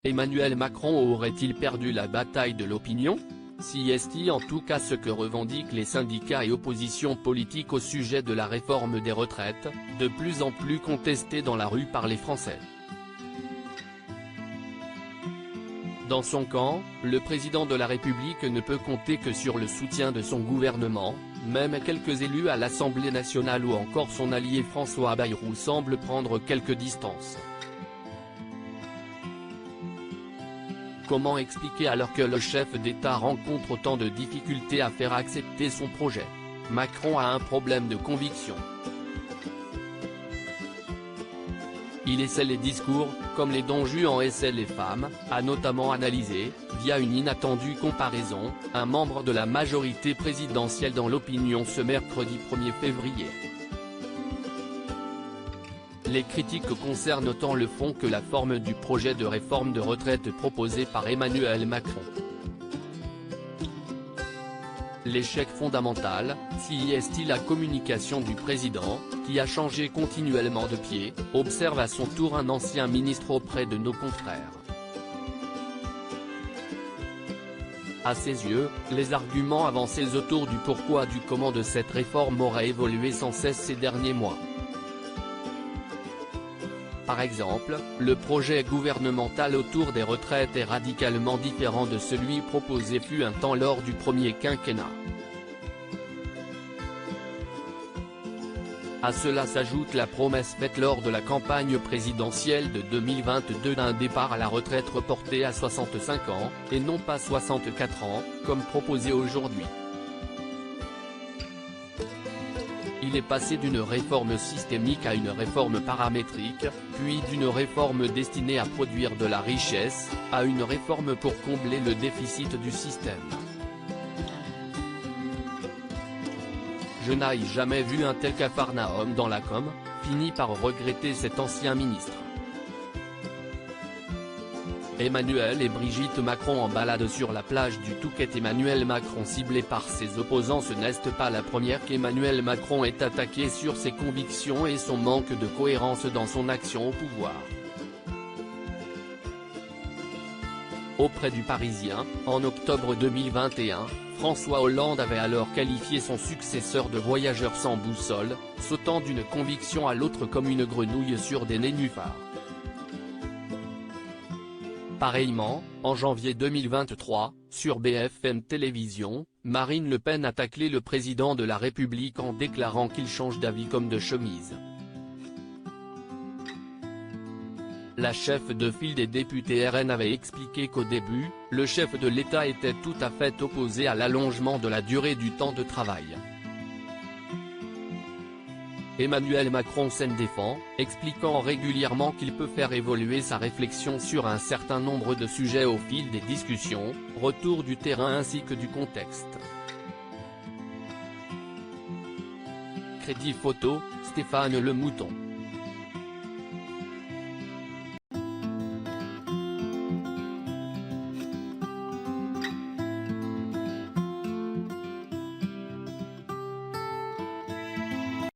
Emmanuel Macron aurait-il perdu la bataille de l'opinion? Si est en tout cas ce que revendiquent les syndicats et oppositions politiques au sujet de la réforme des retraites, de plus en plus contestée dans la rue par les Français. Dans son camp, le président de la République ne peut compter que sur le soutien de son gouvernement, même quelques élus à l'Assemblée nationale ou encore son allié François Bayrou semblent prendre quelques distances. Comment expliquer alors que le chef d'État rencontre autant de difficultés à faire accepter son projet? Macron a un problème de conviction. Il essaie les discours, comme les Don Juan essaient les femmes, a notamment analysé, via une inattendue comparaison, un membre de la majorité présidentielle dans l'opinion ce mercredi 1er février. Les critiques concernent autant le fond que la forme du projet de réforme de retraite proposé par Emmanuel Macron. L'échec fondamental, si est la communication du président, qui a changé continuellement de pied, observe à son tour un ancien ministre auprès de nos confrères. À ses yeux, les arguments avancés autour du pourquoi du comment de cette réforme auraient évolué sans cesse ces derniers mois. Par exemple, le projet gouvernemental autour des retraites est radicalement différent de celui proposé fut un temps lors du premier quinquennat. À cela s'ajoute la promesse faite lors de la campagne présidentielle de 2022 d'un départ à la retraite reporté à 65 ans, et non pas 64 ans, comme proposé aujourd'hui. Il est passé d'une réforme systémique à une réforme paramétrique, puis d'une réforme destinée à produire de la richesse, à une réforme pour combler le déficit du système. Je n'ai jamais vu un tel capharnaüm dans la com, finit par regretter cet ancien ministre. Emmanuel et Brigitte Macron en balade sur la plage du Touquet. Emmanuel Macron ciblé par ses opposants. Ce n'est pas la première qu'Emmanuel Macron est attaqué sur ses convictions et son manque de cohérence dans son action au pouvoir. Auprès du Parisien, en octobre 2021, François Hollande avait alors qualifié son successeur de voyageur sans boussole, sautant d'une conviction à l'autre comme une grenouille sur des nénuphars. Pareillement, en janvier 2023, sur BFM Télévision, Marine Le Pen a taclé le président de la République en déclarant qu'il change d'avis comme de chemise. La chef de file des députés RN avait expliqué qu'au début, le chef de l'État était tout à fait opposé à l'allongement de la durée du temps de travail. Emmanuel Macron s'en défend, expliquant régulièrement qu'il peut faire évoluer sa réflexion sur un certain nombre de sujets au fil des discussions, retour du terrain ainsi que du contexte. Crédit photo, Stéphane Le Mouton.